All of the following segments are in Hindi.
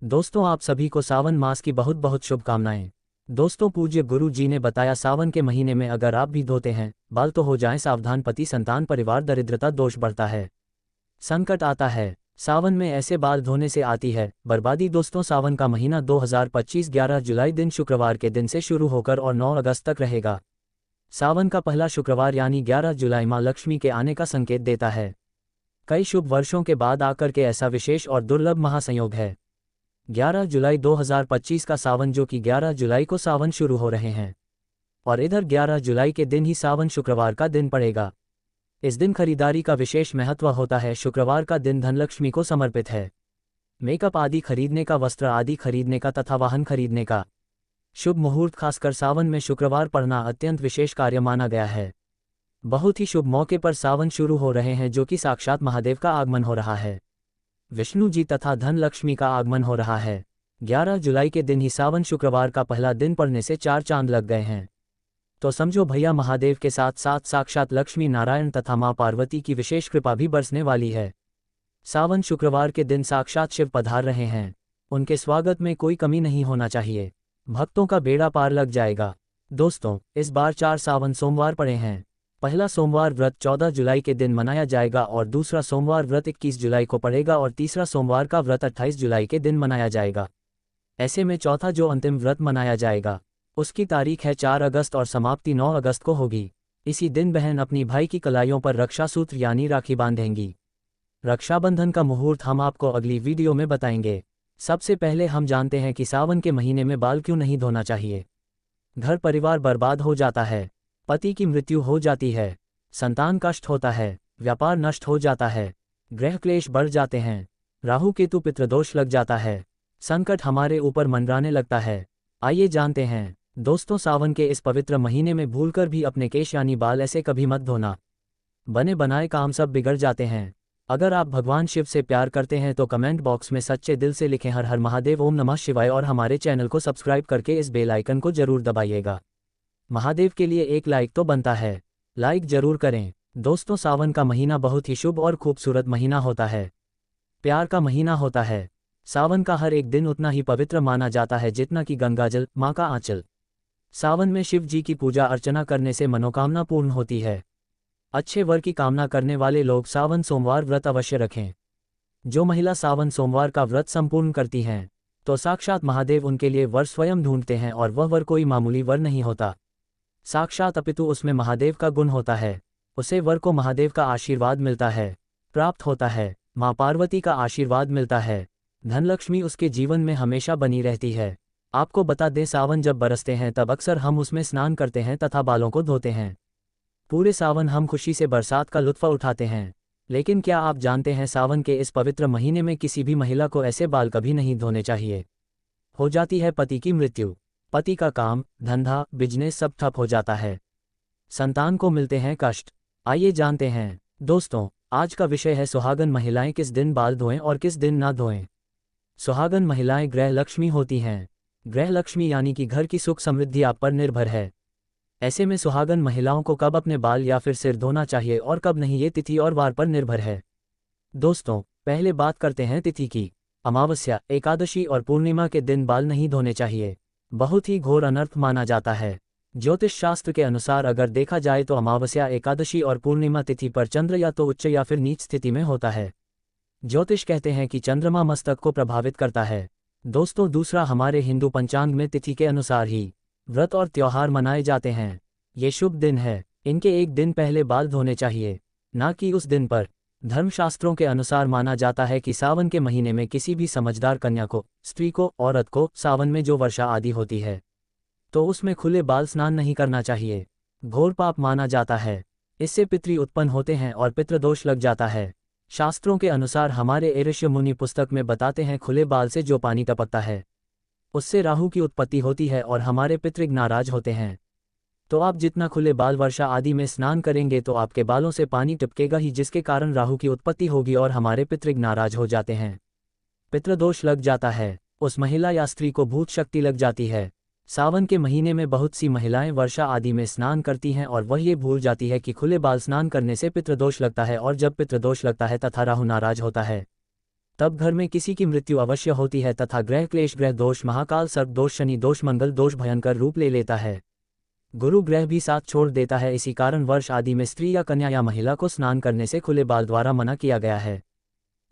दोस्तों, आप सभी को सावन मास की बहुत बहुत शुभकामनाएं। दोस्तों, पूज्य गुरु जी ने बताया सावन के महीने में अगर आप भी धोते हैं बाल तो हो जाएं सावधान, पति संतान परिवार दरिद्रता दोष बढ़ता है, संकट आता है। सावन में ऐसे बाल धोने से आती है बर्बादी। दोस्तों, सावन का महीना 2025 11 जुलाई दिन शुक्रवार के दिन से शुरू होकर और 9 अगस्त तक रहेगा। सावन का पहला शुक्रवार यानी 11 जुलाई मां लक्ष्मी के आने का संकेत देता है। कई शुभ वर्षों के बाद आकर के ऐसा विशेष और दुर्लभ महासंयोग है। 11 जुलाई 2025 का सावन, जो कि 11 जुलाई को सावन शुरू हो रहे हैं, और इधर 11 जुलाई के दिन ही सावन शुक्रवार का दिन पड़ेगा। इस दिन खरीदारी का विशेष महत्व होता है। शुक्रवार का दिन धनलक्ष्मी को समर्पित है। मेकअप आदि खरीदने का, वस्त्र आदि खरीदने का तथा वाहन खरीदने का शुभ मुहूर्त खासकर सावन में शुक्रवार पढ़ना अत्यंत विशेष कार्य माना गया है। बहुत ही शुभ मौके पर सावन शुरू हो रहे हैं, जो कि साक्षात महादेव का आगमन हो रहा है, विष्णु जी तथा धन लक्ष्मी का आगमन हो रहा है। 11 जुलाई के दिन ही सावन शुक्रवार का पहला दिन पड़ने से 4 चांद लग गए हैं। तो समझो भैया, महादेव के साथ साथ साक्षात लक्ष्मी नारायण तथा मां पार्वती की विशेष कृपा भी बरसने वाली है। सावन शुक्रवार के दिन साक्षात शिव पधार रहे हैं, उनके स्वागत में कोई कमी नहीं होना चाहिए, भक्तों का बेड़ा पार लग जाएगा। दोस्तों, इस बार 4 सावन सोमवार पड़े हैं। पहला सोमवार व्रत 14 जुलाई के दिन मनाया जाएगा और दूसरा सोमवार व्रत 21 जुलाई को पड़ेगा और तीसरा सोमवार का व्रत 28 जुलाई के दिन मनाया जाएगा। ऐसे में चौथा जो अंतिम व्रत मनाया जाएगा उसकी तारीख है 4 अगस्त और समाप्ति 9 अगस्त को होगी। इसी दिन बहन अपनी भाई की कलाइयों पर रक्षा सूत्र यानी राखी बांधेंगी। रक्षाबंधन का मुहूर्त हम आपको अगली वीडियो में बताएंगे। सबसे पहले हम जानते हैं कि सावन के महीने में बाल क्यों नहीं धोना चाहिए। घर परिवार बर्बाद हो जाता है, पति की मृत्यु हो जाती है, संतान कष्ट होता है, व्यापार नष्ट हो जाता है, ग्रह क्लेश बढ़ जाते हैं, राहु केतु पितृदोष लग जाता है, संकट हमारे ऊपर मंडराने लगता है। आइए जानते हैं। दोस्तों, सावन के इस पवित्र महीने में भूलकर भी अपने केश यानी बाल ऐसे कभी मत धोना, बने बनाए काम सब बिगड़ जाते हैं। अगर आप भगवान शिव से प्यार करते हैं तो कमेंट बॉक्स में सच्चे दिल से लिखें हर हर महादेव, ओम नमः शिवाय, और हमारे चैनल को सब्सक्राइब करके इस बेल आइकन को जरूर दबाइएगा। महादेव के लिए एक लाइक तो बनता है, लाइक जरूर करें। दोस्तों, सावन का महीना बहुत ही शुभ और खूबसूरत महीना होता है, प्यार का महीना होता है। सावन का हर एक दिन उतना ही पवित्र माना जाता है जितना कि गंगाजल, माँ का आंचल। सावन में शिव जी की पूजा अर्चना करने से मनोकामना पूर्ण होती है। अच्छे वर की कामना करने वाले लोग सावन सोमवार व्रत अवश्य रखें। जो महिला सावन सोमवार का व्रत संपूर्ण करती हैं तो साक्षात महादेव उनके लिए वर स्वयं ढूंढते हैं, और वह वर कोई मामूली वर नहीं होता साक्षात, अपितु उसमें महादेव का गुण होता है। उसे वर को महादेव का आशीर्वाद मिलता है, प्राप्त होता है, मां पार्वती का आशीर्वाद मिलता है, धनलक्ष्मी उसके जीवन में हमेशा बनी रहती है। आपको बता दें, सावन जब बरसते हैं तब अक्सर हम उसमें स्नान करते हैं तथा बालों को धोते हैं। पूरे सावन हम खुशी से बरसात का लुत्फ उठाते हैं। लेकिन क्या आप जानते हैं, सावन के इस पवित्र महीने में किसी भी महिला को ऐसे बाल कभी नहीं धोने चाहिए। हो जाती है पति की मृत्यु, पति का काम धंधा बिजनेस सब ठप हो जाता है, संतान को मिलते हैं कष्ट। आइए जानते हैं। दोस्तों, आज का विषय है सुहागन महिलाएं किस दिन बाल धोएं और किस दिन ना धोएं। सुहागन महिलाएं ग्रह लक्ष्मी होती हैं। ग्रह लक्ष्मी यानी कि घर की सुख समृद्धि आप पर निर्भर है। ऐसे में सुहागन महिलाओं को कब अपने बाल या फिर सिर धोना चाहिए और कब नहीं, ये तिथि और वार पर निर्भर है। दोस्तों, पहले बात करते हैं तिथि की। अमावस्या, एकादशी और पूर्णिमा के दिन बाल नहीं धोने चाहिए, बहुत ही घोर अनर्थ माना जाता है। ज्योतिष शास्त्र के अनुसार अगर देखा जाए तो अमावस्या, एकादशी और पूर्णिमा तिथि पर चंद्र या तो उच्च या फिर नीच स्थिति में होता है। ज्योतिष कहते हैं कि चंद्रमा मस्तक को प्रभावित करता है। दोस्तों, दूसरा, हमारे हिंदू पंचांग में तिथि के अनुसार ही व्रत और त्योहार मनाए जाते हैं। ये शुभ दिन है, इनके एक दिन पहले बाल धोने चाहिए, ना कि उस दिन पर। धर्मशास्त्रों के अनुसार माना जाता है कि सावन के महीने में किसी भी समझदार कन्या को, स्त्री को, औरत को सावन में जो वर्षा आदि होती है तो उसमें खुले बाल स्नान नहीं करना चाहिए, घोर पाप माना जाता है। इससे पितृ उत्पन्न होते हैं और पितृदोष लग जाता है। शास्त्रों के अनुसार हमारे ऋषि मुनि पुस्तक में बताते हैं, खुले बाल से जो पानी टपकता है उससे राहु की उत्पत्ति होती है और हमारे पितृ नाराज होते हैं। तो आप जितना खुले बाल वर्षा आदि में स्नान करेंगे तो आपके बालों से पानी टपकेगा ही, जिसके कारण राहु की उत्पत्ति होगी और हमारे पितृ नाराज हो जाते हैं, पितृदोष लग जाता है, उस महिला या स्त्री को भूत शक्ति लग जाती है। सावन के महीने में बहुत सी महिलाएं वर्षा आदि में स्नान करती हैं और वह ये भूल जाती है कि खुले बाल स्नान करने से पितृदोष लगता है, और जब पितृदोष लगता है तथा राहु नाराज होता है तब घर में किसी की मृत्यु अवश्य होती है तथा ग्रह क्लेश, ग्रह दोष, महाकाल सर्प दोष, शनि दोष, मंगल दोष भयंकर रूप ले लेता है। गुरु ग्रह भी साथ छोड़ देता है। इसी कारण वर्ष आदि में स्त्री या कन्या या महिला को स्नान करने से खुले बाल द्वारा मना किया गया है।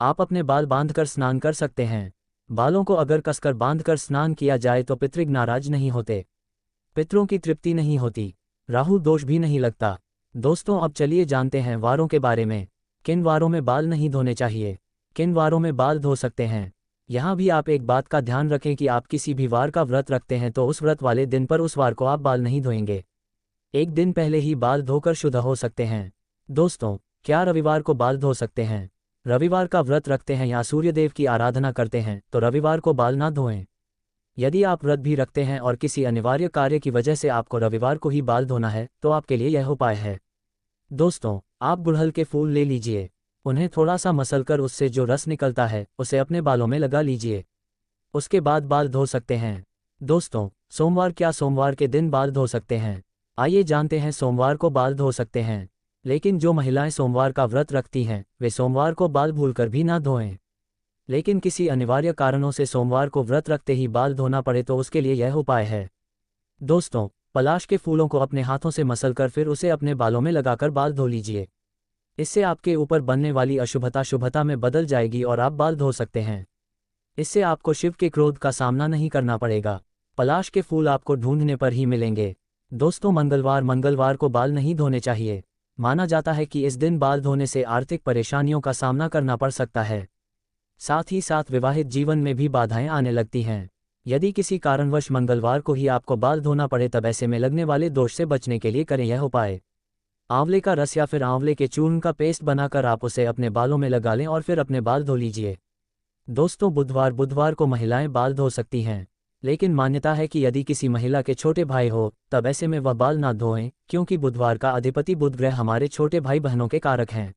आप अपने बाल बांधकर स्नान कर सकते हैं। बालों को अगर कसकर बांधकर स्नान किया जाए तो पितृग नाराज नहीं होते, पितरों की तृप्ति नहीं होती, राहु दोष भी नहीं लगता। दोस्तों, अब चलिए जानते हैं वारों के बारे में। किन वारों में बाल नहीं धोने चाहिए, किन वारों में बाल धो सकते हैं। यहाँ भी आप एक बात का ध्यान रखें कि आप किसी भी वार का व्रत रखते हैं तो उस व्रत वाले दिन पर उस वार को आप बाल नहीं धोएंगे। एक दिन पहले ही बाल धोकर शुद्ध हो सकते हैं। दोस्तों, क्या रविवार को बाल धो सकते हैं? रविवार का व्रत रखते हैं या सूर्यदेव की आराधना करते हैं तो रविवार को बाल ना धोएं। यदि आप व्रत भी रखते हैं और किसी अनिवार्य कार्य की वजह से आपको रविवार को ही बाल धोना है तो आपके लिए यह उपाय है। दोस्तों, आप गुड़हल के फूल ले लीजिए, उन्हें थोड़ा सा मसलकर उससे जो रस निकलता है उसे अपने बालों में लगा लीजिए, उसके बाद बाल धो सकते हैं। दोस्तों, सोमवार, क्या सोमवार के दिन बाल धो सकते हैं? आइए जानते हैं। सोमवार को बाल धो सकते हैं, लेकिन जो महिलाएं सोमवार का व्रत रखती हैं वे सोमवार को बाल भूलकर भी ना धोएं। लेकिन किसी अनिवार्य कारणों से सोमवार को व्रत रखते ही बाल धोना पड़े तो उसके लिए यह उपाय है। दोस्तों, पलाश के फूलों को अपने हाथों से मसलकर फिर उसे अपने बालों में लगाकर बाल धो लीजिए। इससे आपके ऊपर बनने वाली अशुभता शुभता में बदल जाएगी और आप बाल धो सकते हैं। इससे आपको शिव के क्रोध का सामना नहीं करना पड़ेगा। पलाश के फूल आपको ढूंढने पर ही मिलेंगे। दोस्तों, मंगलवार को बाल नहीं धोने चाहिए। माना जाता है कि इस दिन बाल धोने से आर्थिक परेशानियों का सामना करना पड़ सकता है। साथ ही साथ विवाहित जीवन में भी बाधाएं आने लगती हैं। यदि किसी कारणवश मंगलवार को ही आपको बाल धोना पड़े तब ऐसे में लगने वाले दोष से बचने के लिए करें यह उपाय। आंवले का रस या फिर आंवले के चूर्ण का पेस्ट बनाकर आप उसे अपने बालों में लगा लें और फिर अपने बाल धो लीजिए। दोस्तों, बुधवार को महिलाएं बाल धो सकती हैं, लेकिन मान्यता है कि यदि किसी महिला के छोटे भाई हो तब ऐसे में वह बाल ना धोएं, क्योंकि बुधवार का अधिपति बुध ग्रह हमारे छोटे भाई बहनों के कारक हैं।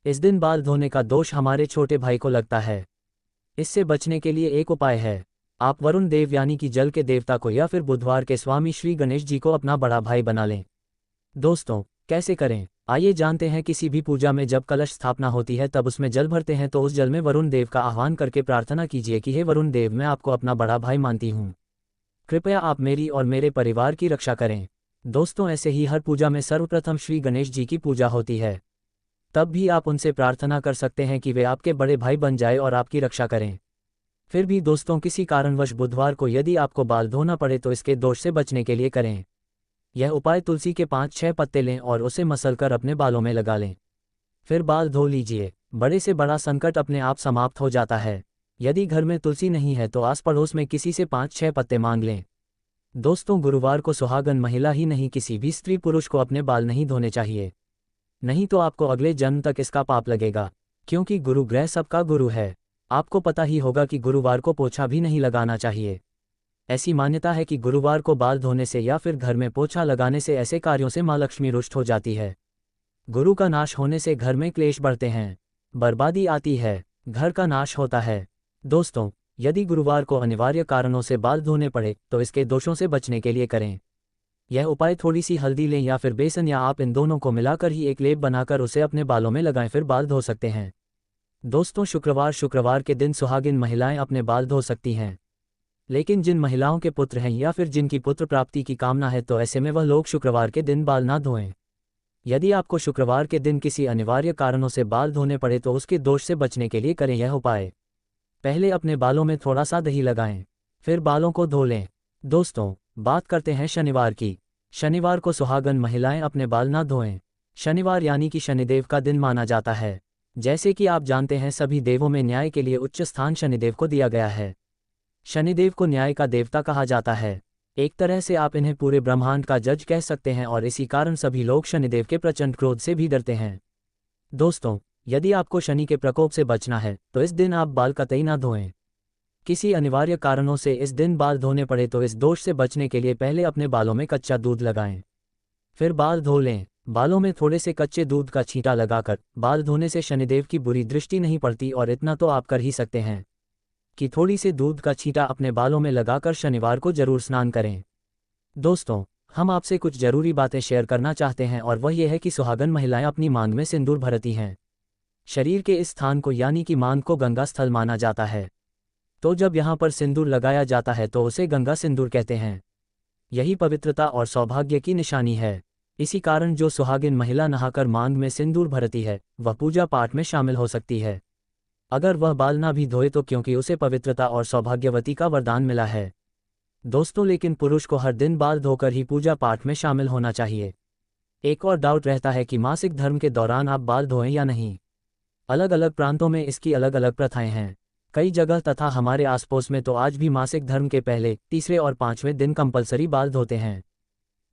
इस दिन बाल धोने का दोष हमारे छोटे भाई को लगता है। इससे बचने के लिए एक उपाय है। आप वरुण देव यानी कि जल के देवता को या फिर बुधवार के स्वामी श्री गणेश जी को अपना बड़ा भाई बना लें। दोस्तों, कैसे करें, आइए जानते हैं। किसी भी पूजा में जब कलश स्थापना होती है तब उसमें जल भरते हैं तो उस जल में वरुण देव का आह्वान करके प्रार्थना कीजिए कि हे वरुण देव, मैं आपको अपना बड़ा भाई मानती हूँ, कृपया आप मेरी और मेरे परिवार की रक्षा करें। दोस्तों, ऐसे ही हर पूजा में सर्वप्रथम श्री गणेश जी की पूजा होती है। तब भी आप उनसे प्रार्थना कर सकते हैं कि वे आपके बड़े भाई बन जाए और आपकी रक्षा करें। फिर भी दोस्तों, किसी कारणवश बुधवार को यदि आपको बाल धोना पड़े तो इसके दोष से बचने के लिए करें यह उपाय। तुलसी के 5-6 पत्ते लें और उसे मसलकर अपने बालों में लगा लें, फिर बाल धो लीजिए। बड़े से बड़ा संकट अपने आप समाप्त हो जाता है। यदि घर में तुलसी नहीं है तो आस पड़ोस में किसी से 5-6 पत्ते मांग लें। दोस्तों, गुरुवार को सुहागन महिला ही नहीं, किसी भी स्त्री पुरुष को अपने बाल नहीं धोने चाहिए, नहीं तो आपको अगले जन्म तक इसका पाप लगेगा, क्योंकि गुरु ग्रह सबका गुरु है। आपको पता ही होगा कि गुरुवार को पोछा भी नहीं लगाना चाहिए। ऐसी मान्यता है कि गुरुवार को बाल धोने से या फिर घर में पोछा लगाने से ऐसे कार्यों से माँ लक्ष्मी रुष्ट हो जाती है। गुरु का नाश होने से घर में क्लेश बढ़ते हैं, बर्बादी आती है, घर का नाश होता है। दोस्तों, यदि गुरुवार को अनिवार्य कारणों से बाल धोने पड़े तो इसके दोषों से बचने के लिए करें यह उपाय। थोड़ी सी हल्दी लें या फिर बेसन, या आप इन दोनों को मिलाकर ही एक लेप बनाकर उसे अपने बालों में लगाएं, फिर बाल धो सकते हैं। दोस्तों, शुक्रवार के दिन सुहागिन महिलाएं अपने बाल धो सकती हैं, लेकिन जिन महिलाओं के पुत्र हैं या फिर जिनकी पुत्र प्राप्ति की कामना है तो ऐसे में वह लोग शुक्रवार के दिन बाल ना धोएं। यदि आपको शुक्रवार के दिन किसी अनिवार्य कारणों से बाल धोने पड़े तो उसके दोष से बचने के लिए करें यह उपाय। पहले अपने बालों में थोड़ा सा दही लगाएं, फिर बालों को धो लें। दोस्तों, बात करते हैं शनिवार की। शनिवार को सुहागन महिलाएं अपने बाल ना धोएं। शनिवार यानी कि शनिदेव का दिन माना जाता है। जैसे कि आप जानते हैं, सभी देवों में न्याय के लिए उच्च स्थान शनिदेव को दिया गया है। शनिदेव को न्याय का देवता कहा जाता है। एक तरह से आप इन्हें पूरे ब्रह्मांड का जज कह सकते हैं और इसी कारण सभी लोग शनिदेव के प्रचंड क्रोध से भी डरते हैं। दोस्तों, यदि आपको शनि के प्रकोप से बचना है तो इस दिन आप बाल कतई ना धोएं। किसी अनिवार्य कारणों से इस दिन बाल धोने पड़े तो इस दोष से बचने के लिए पहले अपने बालों में कच्चा दूध लगाएं, फिर बाल धो लें। बालों में थोड़े से कच्चे दूध का छींटा लगाकर बाल धोने से शनिदेव की बुरी दृष्टि नहीं पड़ती, और इतना तो आप कर ही सकते हैं कि थोड़ी से दूध का छींटा अपने बालों में लगाकर शनिवार को जरूर स्नान करें। दोस्तों, हम आपसे कुछ जरूरी बातें शेयर करना चाहते हैं और वह यह है कि सुहागन महिलाएं अपनी मांग में सिंदूर भरती हैं। शरीर के इस स्थान को यानी कि मांग को गंगा स्थल माना जाता है। तो जब यहाँ पर सिंदूर लगाया जाता है तो उसे गंगा सिंदूर कहते हैं। यही पवित्रता और सौभाग्य की निशानी है। इसी कारण जो सुहागिन महिला नहाकर मांग में सिंदूर भरती है वह पूजा पाठ में शामिल हो सकती है, अगर वह बाल ना भी धोए तो, क्योंकि उसे पवित्रता और सौभाग्यवती का वरदान मिला है। दोस्तों, लेकिन पुरुष को हर दिन बाल धोकर ही पूजा पाठ में शामिल होना चाहिए। एक और डाउट रहता है कि मासिक धर्म के दौरान आप बाल धोएं या नहीं। अलग अलग प्रांतों में इसकी अलग अलग प्रथाएं हैं। कई जगह तथा हमारे आसपास में तो आज भी मासिक धर्म के पहले, तीसरे और 5वें दिन कंपलसरी बाल धोते हैं।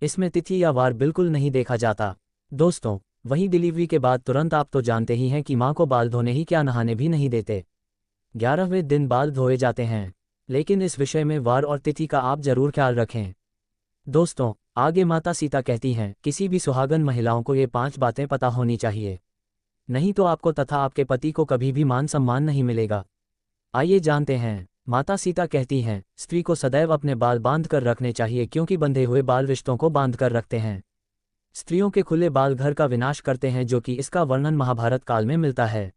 इसमें तिथि या वार बिल्कुल नहीं देखा जाता। दोस्तों, वहीं डिलीवरी के बाद तुरंत आप तो जानते ही हैं कि मां को बाल धोने ही क्या नहाने भी नहीं देते। 11वें दिन बाल धोए जाते हैं। लेकिन इस विषय में वार और तिथि का आप जरूर ख्याल रखें। दोस्तों, आगे माता सीता कहती हैं, किसी भी सुहागन महिलाओं को ये 5 बातें पता होनी चाहिए, नहीं तो आपको तथा आपके पति को कभी भी मान सम्मान नहीं मिलेगा। आइए जानते हैं। माता सीता कहती हैं, स्त्री को सदैव अपने बाल बांध कर रखने चाहिए, क्योंकि बंधे हुए बाल रिश्तों को बांध कर रखते हैं। स्त्रियों के खुले बाल घर का विनाश करते हैं, जो कि इसका वर्णन महाभारत काल में मिलता है।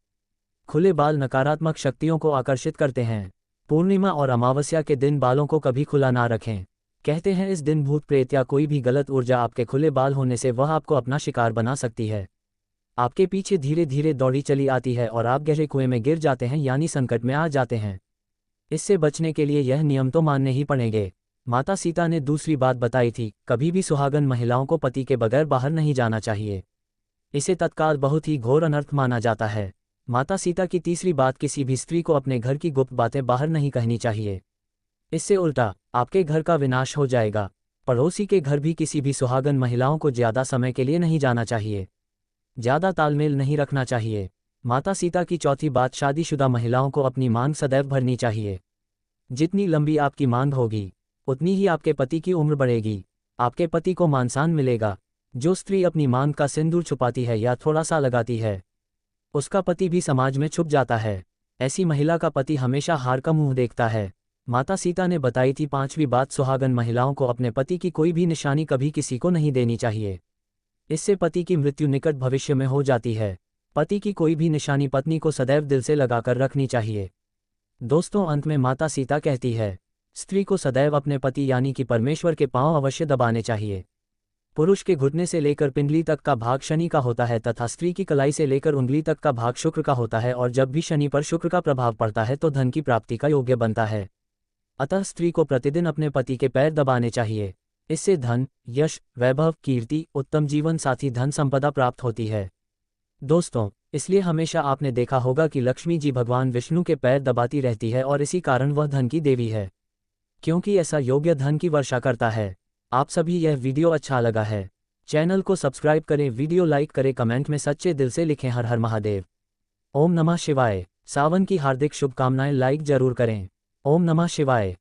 खुले बाल नकारात्मक शक्तियों को आकर्षित करते हैं। पूर्णिमा और अमावस्या के दिन बालों को कभी खुला ना रखें। कहते हैं इस दिन भूत प्रेत या कोई भी गलत ऊर्जा आपके खुले बाल होने से वह आपको अपना शिकार बना सकती है। आपके पीछे धीरे धीरे दौड़ी चली आती है और आप गहरे कुएं में गिर जाते हैं, यानी संकट में आ जाते हैं। इससे बचने के लिए यह नियम तो मानने ही पड़ेंगे। माता सीता ने दूसरी बात बताई थी, कभी भी सुहागन महिलाओं को पति के बगैर बाहर नहीं जाना चाहिए। इसे तत्काल बहुत ही घोर अनर्थ माना जाता है। माता सीता की तीसरी बात, किसी भी स्त्री को अपने घर की गुप्त बातें बाहर नहीं कहनी चाहिए। इससे उल्टा आपके घर का विनाश हो जाएगा। पड़ोसी के घर भी किसी भी सुहागन महिलाओं को ज्यादा समय के लिए नहीं जाना चाहिए। ज्यादा तालमेल नहीं रखना चाहिए। माता सीता की चौथी बात, शादीशुदा महिलाओं को अपनी मांग सदैव भरनी चाहिए। जितनी लंबी आपकी मांग होगी उतनी ही आपके पति की उम्र बढ़ेगी, आपके पति को मानसान मिलेगा। जो स्त्री अपनी मांग का सिंदूर छुपाती है या थोड़ा सा लगाती है, उसका पति भी समाज में छुप जाता है। ऐसी महिला का पति हमेशा हार का मुंह देखता है। माता सीता ने बताई थी 5वीं बात, सुहागन महिलाओं को अपने पति की कोई भी निशानी कभी किसी को नहीं देनी चाहिए। इससे पति की मृत्यु निकट भविष्य में हो जाती है। पति की कोई भी निशानी पत्नी को सदैव दिल से लगाकर रखनी चाहिए। दोस्तों, अंत में माता सीता कहती है, स्त्री को सदैव अपने पति यानी कि परमेश्वर के पांव अवश्य दबाने चाहिए। पुरुष के घुटने से लेकर पिंडली तक का भाग शनि का होता है तथा स्त्री की कलाई से लेकर उंगली तक का भाग शुक्र का होता है, और जब भी शनि पर शुक्र का प्रभाव पड़ता है तो धन की प्राप्ति का योग्य बनता है। अतः स्त्री को प्रतिदिन अपने पति के पैर दबाने चाहिए। इससे धन, यश, वैभव, कीर्ति, उत्तम जीवन साथी, धन संपदा प्राप्त होती है। दोस्तों, इसलिए हमेशा आपने देखा होगा कि लक्ष्मी जी भगवान विष्णु के पैर दबाती रहती है, और इसी कारण वह धन की देवी है, क्योंकि ऐसा योग्य धन की वर्षा करता है। आप सभी यह वीडियो अच्छा लगा है, चैनल को सब्सक्राइब करें, वीडियो लाइक करें, कमेंट में सच्चे दिल से लिखें हर हर महादेव। ओम नमः शिवाय। सावन की हार्दिक शुभकामनाएं, लाइक जरूर करें। ओम नमः शिवाय।